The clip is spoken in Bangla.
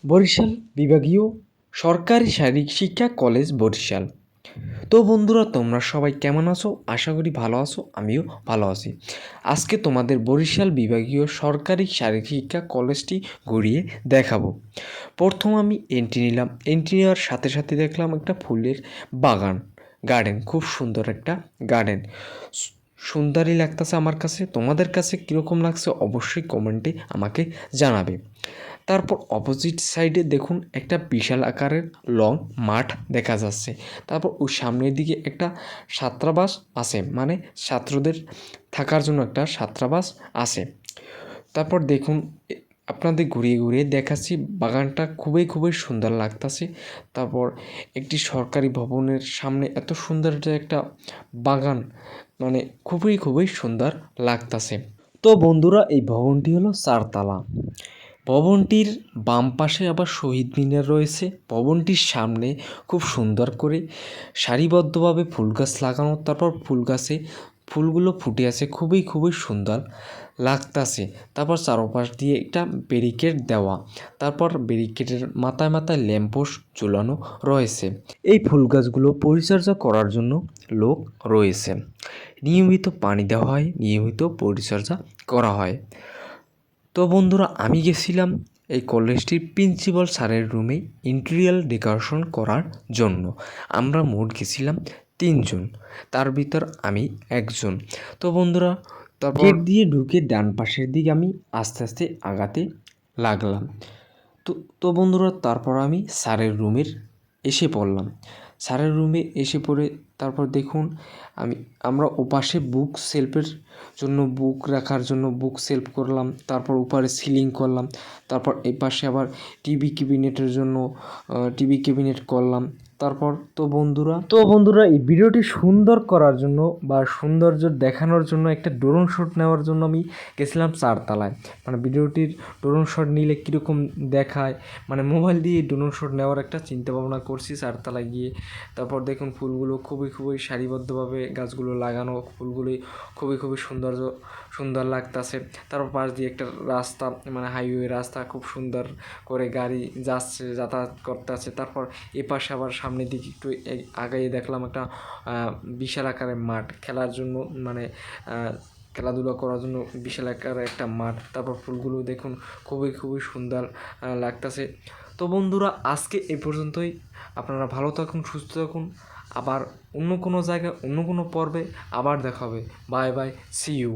বরিশাল বিভাগীয় সরকারি শারীরিক শিক্ষা কলেজ বরিশাল। তো বন্ধুরা, তোমরা সবাই কেমন আছো? আশা করি ভালো আছো, আমিও ভালো আছি। আজকে তোমাদের বরিশাল বিভাগীয় সরকারি শারীরিক শিক্ষা কলেজটি ঘুরিয়ে দেখাবো। প্রথম আমি এন্ট্রি নিলাম। এন্ট্রি নেওয়ার সাথে সাথে দেখলাম একটা ফুলের বাগান, গার্ডেন, খুব সুন্দর একটা গার্ডেন। সুন্দরই লাগতেছে আমার কাছে। তোমাদের কাছে কীরকম লাগছে অবশ্যই কমেন্টে আমাকে জানাবে। তারপর অপোজিট সাইডে দেখুন একটা বিশাল আকারের লং মাঠ দেখা যাচ্ছে। তারপর ওই সামনের দিকে একটা ছাত্রাবাস আছে, মানে ছাত্রদের থাকার জন্য একটা ছাত্রাবাস আছে। তারপর দেখুন, আপনাদের ঘুরিয়ে ঘুরিয়ে দেখাচ্ছি, বাগানটা খুবই খুবই সুন্দর লাগতাছে। তারপর একটি সরকারি ভবনের সামনে এত সুন্দর একটা বাগান, মানে খুবই খুবই সুন্দর লাগতাছে। তো বন্ধুরা, এই ভবনটি হলো 4 তলা। ভবনটির বাম পাশে আবার শহীদ মিনার রয়েছে। ভবনটির সামনে খুব সুন্দর করে সারিবদ্ধভাবে ফুল গাছ লাগানো। তারপর ফুল গাছে ফুলগুলো ফুটে আছে, খুবই খুবই সুন্দর লাগতাছে। তারপর চারপাশ দিয়ে একটা ব্যারিকেড দেওয়া। তারপর ব্যারিকেডের মাথায় মাথায় ল্যাম্পপোস্ট ঝুলানো রয়েছে। এই ফুল গাছগুলো পরিচর্যা করার জন্য লোক রয়েছে। নিয়মিত পানি দেওয়া হয়, নিয়মিত পরিচর্যা করা হয়। তো বন্ধুরা, আমি গেছিলাম এই কলেজটির প্রিন্সিপাল স্যারের রুমে ইন্টেরিয়াল ডেকোরেশন করার জন্য। আমরা মোট গেছিলাম 3 জন, তার ভিতর আমি একজন। তো বন্ধুরা, তারপর গেট দিয়ে ঢুকে ডান পাশের দিকে আমি আস্তে আস্তে আগাতে লাগলাম। তো বন্ধুরা, তারপর আমি স্যারের রুমের এসে পড়লাম। স্যারের রুমে এসে পড়ে তারপর দেখুন, আমরা ওপাশে বুক সেলফের জন্য বুক রাখার জন্য বুক সেলফ করলাম। তারপর উপরে সিলিং করলাম। তারপর এই পাশে আবার টিভি ক্যাবিনেটের জন্য টিভি ক্যাবিনেট করলাম। তারপর তো বন্ধুরা, এই ভিডিওটি সুন্দর করার জন্য বা সৌন্দর্য দেখানোর জন্য একটা ড্রোন শ্যুট নেওয়ার জন্য আমি গেছিলাম 4 তলায়। মানে ভিডিওটির ড্রোন শট নিলে কীরকম দেখায়, মানে মোবাইল দিয়ে ড্রোন শট নেওয়ার একটা চিন্তা ভাবনা করছি 4 তলায় গিয়ে। তারপর দেখুন, ফুলগুলো খুবই খুবই সারিবদ্ধভাবে গাছগুলো লাগানো, ফুলগুলি খুবই খুবই সুন্দর লাগতাছে। তারপর পাশ দিয়ে একটা রাস্তা, মানে হাইওয়ে রাস্তা, খুব সুন্দর করে গাড়ি যাচ্ছে, যাতায়াত করতেছে। তারপর এপাশে আবার সামনের দিকে একটু আগাইয়ে দেখলাম একটা বিশাল আকারের মাঠ খেলার জন্য, মানে খেলাধুলা করার জন্য বিশাল আকারের একটা মাঠ। তারপর ফুলগুলো দেখুন খুবই খুবই সুন্দর লাগতাছে। তো বন্ধুরা, আজকে এই পর্যন্তই। আপনারা ভালো থাকুন, সুস্থ থাকুন। আবার অন্য কোনো জায়গায় অন্য কোনো পর্বে আবার দেখা হবে। Bye bye, see you.